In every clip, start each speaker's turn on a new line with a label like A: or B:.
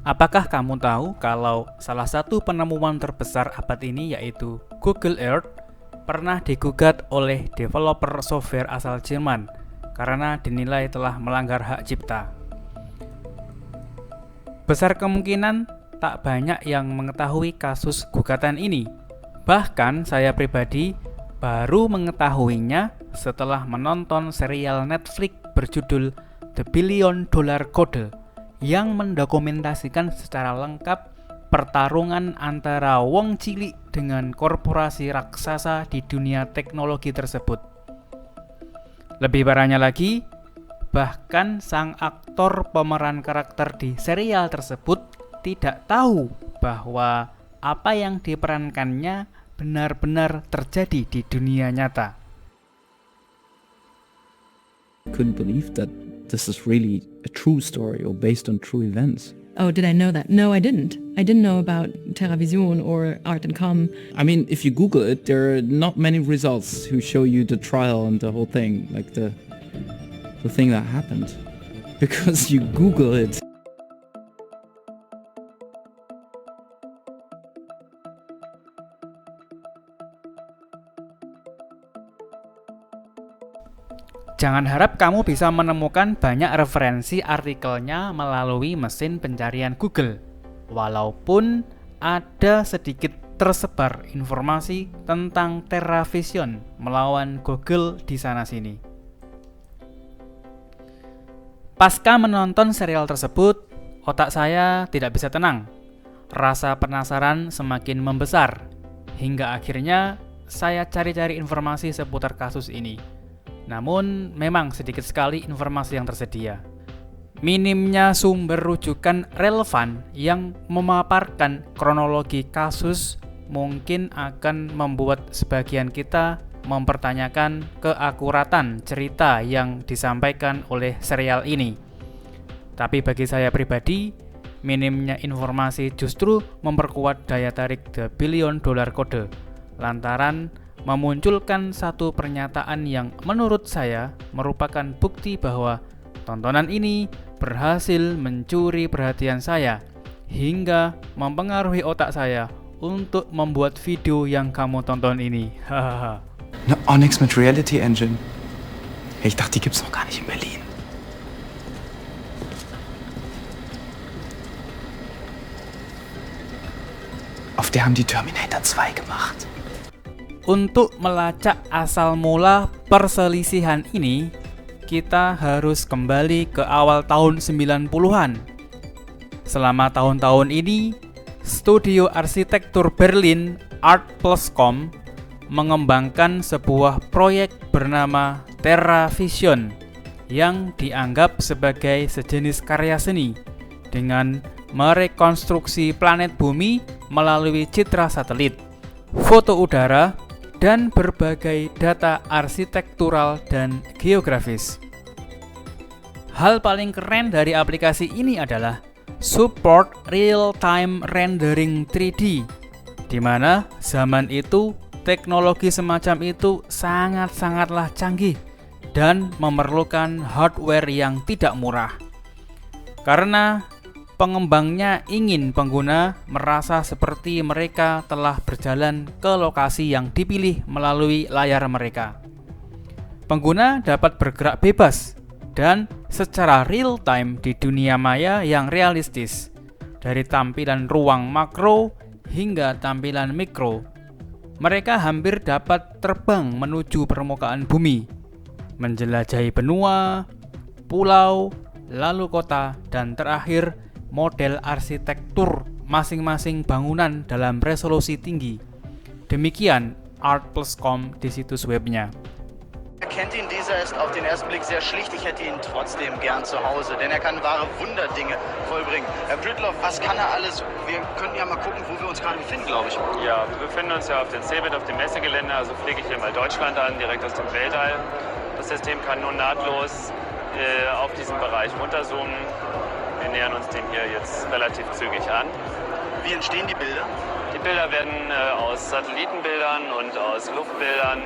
A: Apakah kamu tahu kalau salah satu penemuan terbesar abad ini yaitu Google Earth pernah digugat oleh developer software asal Jerman karena dinilai telah melanggar hak cipta? Besar kemungkinan tak banyak yang mengetahui kasus gugatan ini. Bahkan saya pribadi baru mengetahuinya setelah menonton serial Netflix berjudul The Billion Dollar Code yang mendokumentasikan secara lengkap pertarungan antara wong cilik dengan korporasi raksasa di dunia teknologi tersebut. Lebih parahnya lagi, bahkan sang aktor pemeran karakter di serial tersebut tidak tahu bahwa apa yang diperankannya benar-benar terjadi di dunia nyata.
B: Couldn't believe that this is really a true story or based on true events.
C: Oh, did I know that? No, I didn't. I didn't know about TerraVision or Art and Com.
B: I mean, if you Google it, there are not many results who show you the trial and the whole thing, like the thing that happened. Because you Google it.
A: Jangan harap kamu bisa menemukan banyak referensi artikelnya melalui mesin pencarian Google, walaupun ada sedikit tersebar informasi tentang TerraVision melawan Google di sana-sini. Pasca menonton serial tersebut, otak saya tidak bisa tenang. Rasa penasaran semakin membesar, hingga akhirnya saya cari-cari informasi seputar kasus ini. Namun, memang sedikit sekali informasi yang tersedia. Minimnya sumber rujukan relevan yang memaparkan kronologi kasus mungkin akan membuat sebagian kita mempertanyakan keakuratan cerita yang disampaikan oleh serial ini. Tapi bagi saya pribadi, minimnya informasi justru memperkuat daya tarik The Billion Dollar Code, lantaran memunculkan satu pernyataan yang menurut saya merupakan bukti bahwa tontonan ini berhasil mencuri perhatian saya hingga mempengaruhi otak saya untuk membuat video yang kamu tonton ini. Hahaha.
D: Eine Onyx mit Reality Engine. Ich dachte, die gibt's noch gar nicht in Berlin. Auf der haben die Terminator 2 gemacht.
A: Untuk melacak asal mula perselisihan ini, kita harus kembali ke awal tahun 90-an. Selama tahun-tahun ini, studio arsitektur Berlin Art Plus Com mengembangkan sebuah proyek bernama TerraVision yang dianggap sebagai sejenis karya seni dengan merekonstruksi planet bumi melalui citra satelit, foto udara, dan berbagai data arsitektural dan geografis. Hal paling keren dari aplikasi ini adalah support real-time rendering 3D, di mana zaman itu teknologi semacam itu sangat-sangatlah canggih dan memerlukan hardware yang tidak murah. Karena pengembangnya ingin pengguna merasa seperti mereka telah berjalan ke lokasi yang dipilih melalui layar mereka. Pengguna dapat bergerak bebas dan secara real-time di dunia maya yang realistis, dari tampilan ruang makro hingga tampilan mikro. Mereka hampir dapat terbang menuju permukaan bumi, menjelajahi benua, pulau, lalu kota, dan terakhir model arsitektur masing-masing bangunan dalam resolusi tinggi. Demikian Art Plus Com di situs webnya.
E: Erkennt ihn, dieser ist auf den ersten Blick sehr schlicht. Ich hätte ihn trotzdem gern zu Hause, denn er kann wahre Wunderdinge vollbringen. Herr Blütloff, was kann er alles? Wir könnten ja mal gucken, wo wir uns gerade befinden, glaube ich.
F: Ja, wir befinden uns ja auf dem CeBIT, auf dem Messegelände, also fliege ich hier mal Deutschland an, direkt aus dem Weltall. Das System kann nun nahtlos auf diesen Bereich runterzoomen. Wir nähern uns dem hier jetzt relativ zügig an.
E: Wie entstehen die Bilder?
F: Die Bilder werden aus Satellitenbildern und aus Luftbildern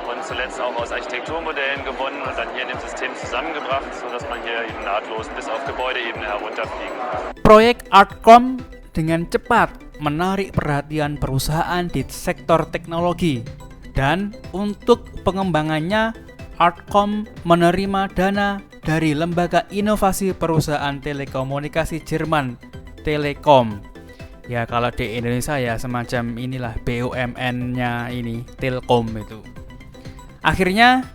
F: und zuletzt auch aus Architekturmodellen gewonnen und dann hier in dem System zusammengebracht, sodass man hier eben nahtlos bis auf Gebäudeebene herunterfliegen kann.
A: Proyek Artcom dengan cepat menarik perhatian perusahaan di sektor teknologi, dan untuk pengembangannya Artcom menerima dana dari lembaga inovasi perusahaan telekomunikasi Jerman Telekom. Ya kalau di Indonesia ya semacam inilah BUMN-nya ini Telkom itu. Akhirnya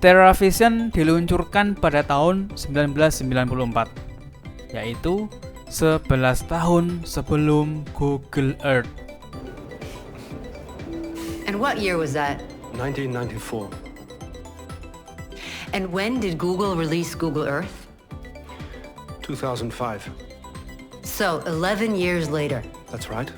A: TerraVision diluncurkan pada tahun 1994, yaitu 11 tahun sebelum Google Earth.
G: And what year was that?
H: 1994.
G: And when did Google release Google Earth?
H: 2005.
G: So, 11 years later.
H: That's right.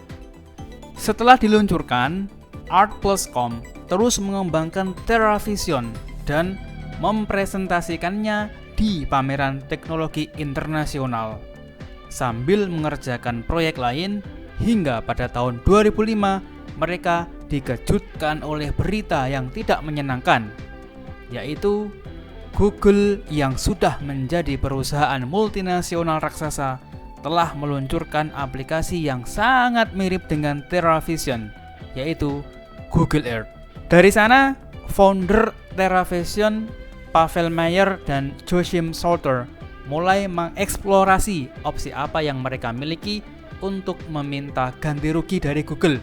A: Setelah diluncurkan, Art+com terus mengembangkan TerraVision dan mempresentasikannya di pameran teknologi internasional sambil mengerjakan proyek lain hingga pada tahun 2005 mereka dikejutkan oleh berita yang tidak menyenangkan, yaitu Google yang sudah menjadi perusahaan multinasional raksasa telah meluncurkan aplikasi yang sangat mirip dengan TerraVision, yaitu Google Earth. Dari sana, founder TerraVision, Pavel Mayer dan Joachim Salter mulai mengeksplorasi opsi apa yang mereka miliki untuk meminta ganti rugi dari Google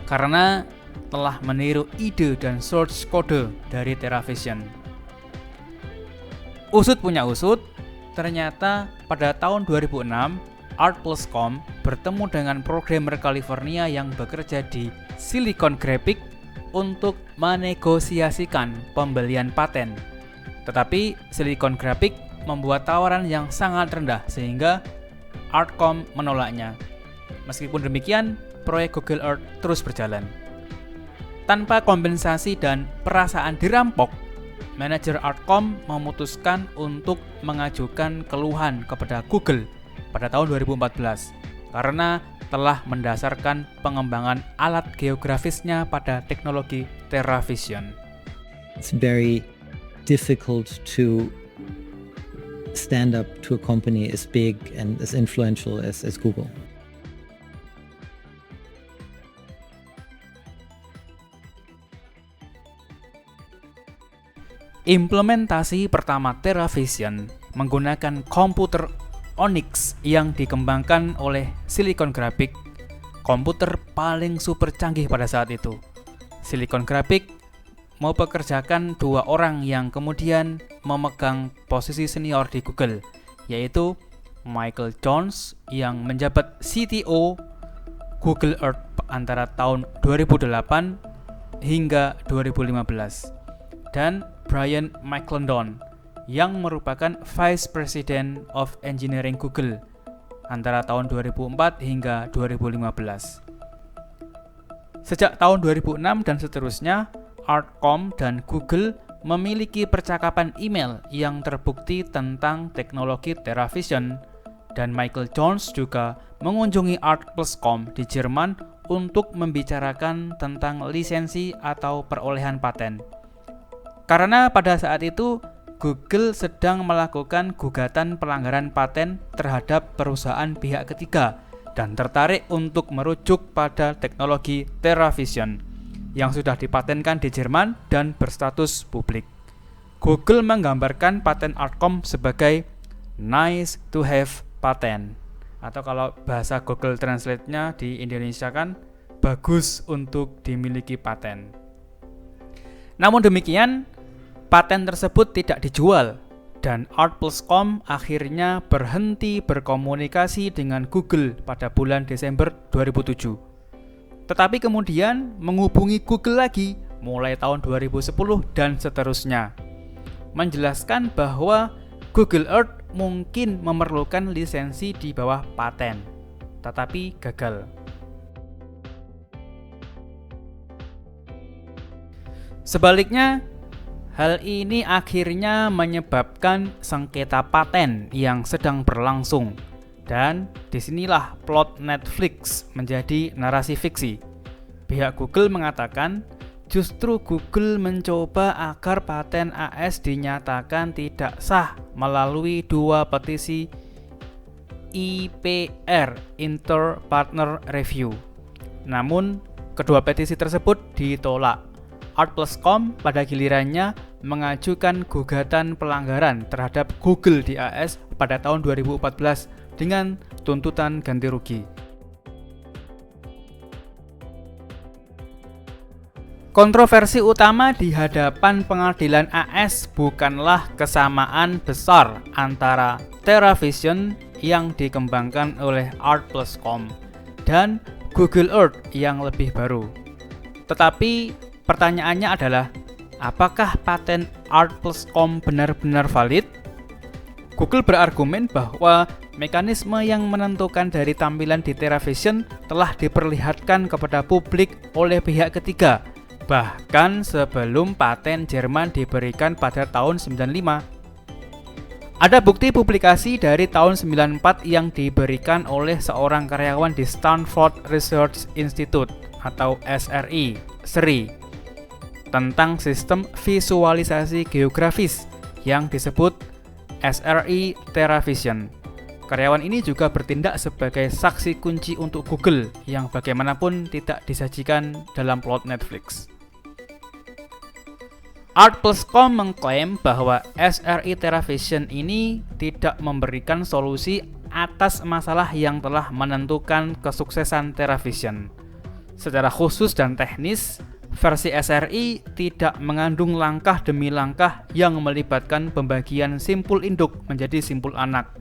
A: karena telah meniru ide dan source code dari TerraVision. Usut punya usut, ternyata pada tahun 2006, Art+com bertemu dengan programmer California yang bekerja di Silicon Graphics untuk menegosiasikan pembelian paten. Tetapi Silicon Graphics membuat tawaran yang sangat rendah sehingga Artcom menolaknya. Meskipun demikian, proyek Google Earth terus berjalan. Tanpa kompensasi dan perasaan dirampok, manajer Artcom memutuskan untuk mengajukan keluhan kepada Google pada tahun 2014 karena telah mendasarkan pengembangan alat geografisnya pada teknologi TerraVision.
I: It's very difficult to stand up to a company as big and as influential as Google.
A: Implementasi pertama TerraVision menggunakan komputer Onyx yang dikembangkan oleh Silicon Graphics, komputer paling super canggih pada saat itu. Silicon Graphics mau pekerjakan 2 orang yang kemudian memegang posisi senior di Google, yaitu Michael Jones yang menjabat CTO Google Earth antara tahun 2008 hingga 2015, dan Brian McClendon yang merupakan Vice President of Engineering Google antara tahun 2004 hingga 2015. Sejak tahun 2006 dan seterusnya, Artcom dan Google memiliki percakapan email yang terbukti tentang teknologi TerraVision, dan Michael Jones juga mengunjungi Art+com di Jerman untuk membicarakan tentang lisensi atau perolehan paten. Karena pada saat itu Google sedang melakukan gugatan pelanggaran paten terhadap perusahaan pihak ketiga dan tertarik untuk merujuk pada teknologi TerraVision yang sudah dipatenkan di Jerman dan berstatus publik. Google menggambarkan paten Artcom sebagai nice to have patent, atau kalau bahasa Google Translate-nya di Indonesia kan bagus untuk dimiliki paten. Namun demikian, paten tersebut tidak dijual dan Art+com akhirnya berhenti berkomunikasi dengan Google pada bulan Desember 2007. Tetapi kemudian menghubungi Google lagi mulai tahun 2010 dan seterusnya, menjelaskan bahwa Google Earth mungkin memerlukan lisensi di bawah paten, tetapi gagal. Sebaliknya, hal ini akhirnya menyebabkan sengketa paten yang sedang berlangsung, dan disinilah plot Netflix menjadi narasi fiksi. Pihak Google mengatakan Justru Google mencoba agar paten AS dinyatakan tidak sah melalui 2 petisi IPR Inter Partner Review. Namun, kedua petisi tersebut ditolak. Art+com pada gilirannya mengajukan gugatan pelanggaran terhadap Google di AS pada tahun 2014 dengan tuntutan ganti rugi. Kontroversi utama di hadapan pengadilan AS bukanlah kesamaan besar antara TerraVision yang dikembangkan oleh Art+com dan Google Earth yang lebih baru. Tetapi pertanyaannya adalah, apakah paten Art+com benar-benar valid? Google berargumen bahwa mekanisme yang menentukan dari tampilan di TerraVision telah diperlihatkan kepada publik oleh pihak ketiga, bahkan sebelum paten Jerman diberikan pada tahun 95. Ada bukti publikasi dari tahun 94 yang diberikan oleh seorang karyawan di Stanford Research Institute atau SRI, SRI, tentang sistem visualisasi geografis yang disebut SRI TerraVision. Karyawan ini juga bertindak sebagai saksi kunci untuk Google yang bagaimanapun tidak disajikan dalam plot Netflix. Art+com mengklaim bahwa SRI TerraVision ini tidak memberikan solusi atas masalah yang telah menentukan kesuksesan TerraVision. Secara khusus dan teknis, versi SRI tidak mengandung langkah demi langkah yang melibatkan pembagian simpul induk menjadi simpul anak.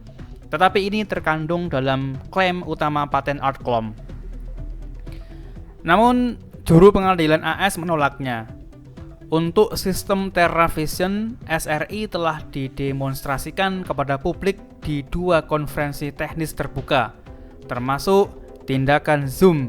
A: Tetapi ini terkandung dalam klaim utama paten Art+com. Namun, juru pengadilan AS menolaknya. Untuk sistem TerraVision, SRI telah didemonstrasikan kepada publik di 2 konferensi teknis terbuka, termasuk tindakan zoom,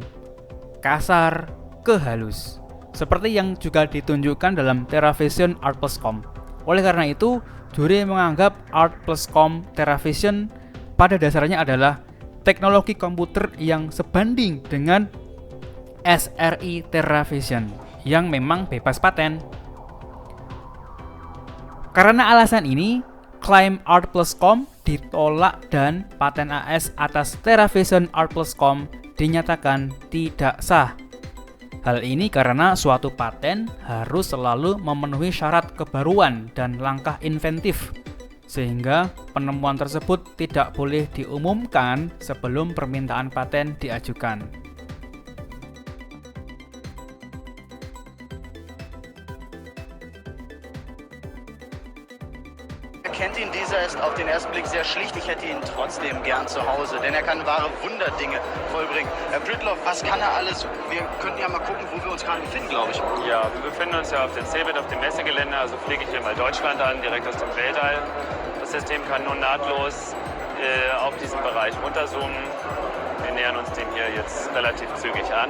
A: kasar, ke halus, seperti yang juga ditunjukkan dalam TerraVision Art+com. Oleh karena itu, juri menganggap Art+com TerraVision pada dasarnya adalah teknologi komputer yang sebanding dengan SRI TerraVision yang memang bebas paten. Karena alasan ini, klaim Art+com ditolak dan paten AS atas TerraVision Art+com dinyatakan tidak sah. Hal ini karena suatu paten harus selalu memenuhi syarat kebaruan dan langkah inventif, sehingga penemuan tersebut tidak boleh diumumkan sebelum permintaan paten diajukan.
E: Kennt ihn, dieser ist auf den ersten Blick sehr schlicht, ich hätte ihn trotzdem gern zu Hause, denn er kann wahre Wunderdinge vollbringen. Herr Pritloff, was kann er alles? Wir könnten ja mal gucken, wo wir uns gerade befinden, glaube ich.
F: Ja, wir befinden uns ja auf dem CeBIT, auf dem Messegelände, also fliege ich hier mal Deutschland an, direkt aus dem Weltall. Das System kann nun nahtlos auf diesen Bereich runterzoomen. Wir nähern uns dem hier jetzt relativ zügig an.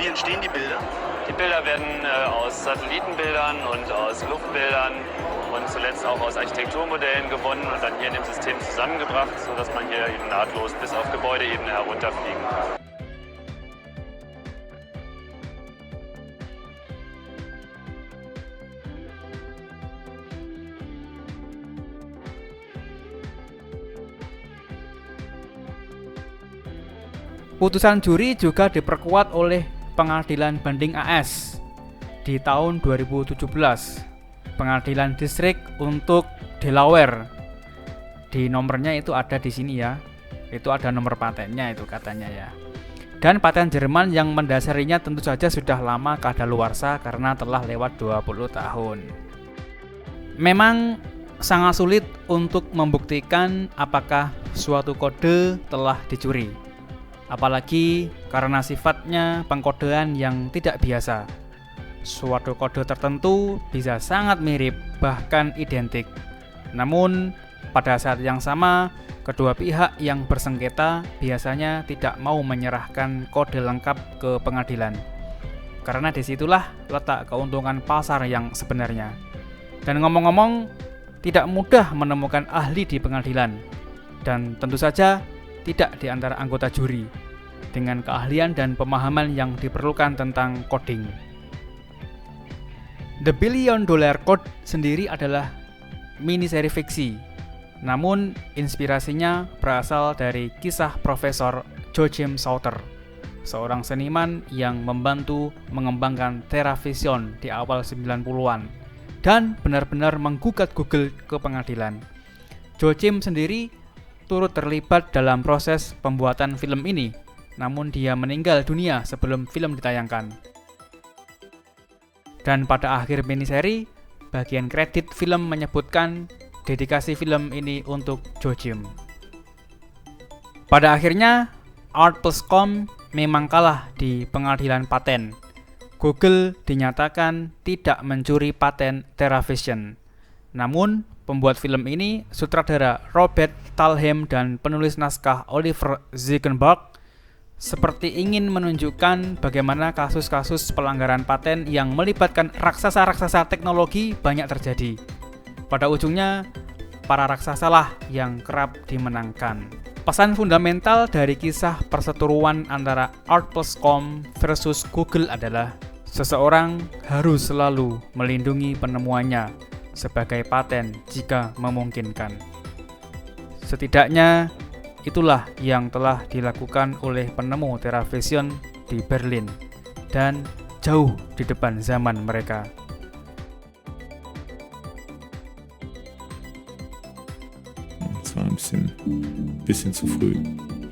E: Wie entstehen die Bilder?
F: Die Bilder werden aus Satellitenbildern und aus Luftbildern und zuletzt auch aus Architekturmodellen gewonnen und dann hier in dem System zusammengebracht, sodass man hier eben nahtlos bis auf Gebäudeebene herunterfliegen kann.
A: Putusan juri juga diperkuat oleh Pengadilan Banding AS di tahun 2017, Pengadilan Distrik untuk Delaware. Di nomornya itu ada di sini ya. Itu ada nomor patennya itu katanya ya. Dan paten Jerman yang mendasarinya tentu saja sudah lama kadaluarsa karena telah lewat 20 tahun. Memang sangat sulit untuk membuktikan apakah suatu kode telah dicuri. Apalagi karena sifatnya pengkodean yang tidak biasa. Suatu kode tertentu bisa sangat mirip, bahkan identik. Namun, pada saat yang sama, kedua pihak yang bersengketa biasanya tidak mau menyerahkan kode lengkap ke pengadilan. Karena disitulah letak keuntungan pasar yang sebenarnya. Dan ngomong-ngomong, tidak mudah menemukan ahli di pengadilan. Dan tentu saja, tidak di antara anggota juri, dengan keahlian dan pemahaman yang diperlukan tentang coding. The Billion Dollar Code sendiri adalah mini-seri fiksi, namun inspirasinya berasal dari kisah Profesor Joachim Sauter, seorang seniman yang membantu mengembangkan TeraVision di awal 90-an dan benar-benar menggugat Google ke pengadilan. Joachim sendiri turut terlibat dalam proses pembuatan film ini, namun dia meninggal dunia sebelum film ditayangkan. Dan pada akhir miniseri, bagian kredit film menyebutkan dedikasi film ini untuk Joachim. Pada akhirnya, Art+Com memang kalah di pengadilan paten. Google dinyatakan tidak mencuri paten TeraVision. Namun, pembuat film ini, sutradara Robert Talheim dan penulis naskah Oliver Ziegenbalg, seperti ingin menunjukkan bagaimana kasus-kasus pelanggaran paten yang melibatkan raksasa-raksasa teknologi banyak terjadi. Pada ujungnya, para raksasalah yang kerap dimenangkan. Pesan fundamental dari kisah perseteruan antara Art+Com versus Google adalah seseorang harus selalu melindungi penemuannya sebagai paten jika memungkinkan. Setidaknya, itulah yang telah dilakukan oleh penemu TeraVision di Berlin dan jauh di depan zaman mereka.
J: Das war ein bisschen zu früh.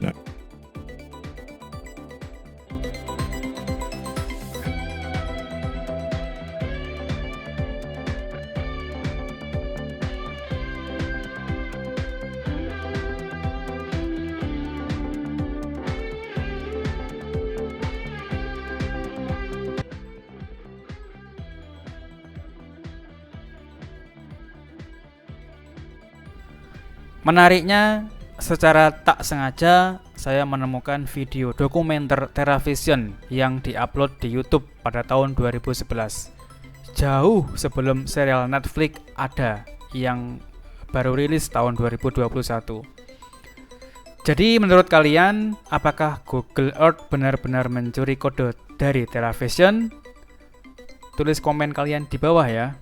J: Ja.
A: Menariknya, secara tak sengaja saya menemukan video dokumenter TeraVision yang diupload di YouTube pada tahun 2011. Jauh sebelum serial Netflix ada yang baru rilis tahun 2021. Jadi menurut kalian, apakah Google Earth benar-benar mencuri kode dari TeraVision? Tulis komen kalian di bawah ya.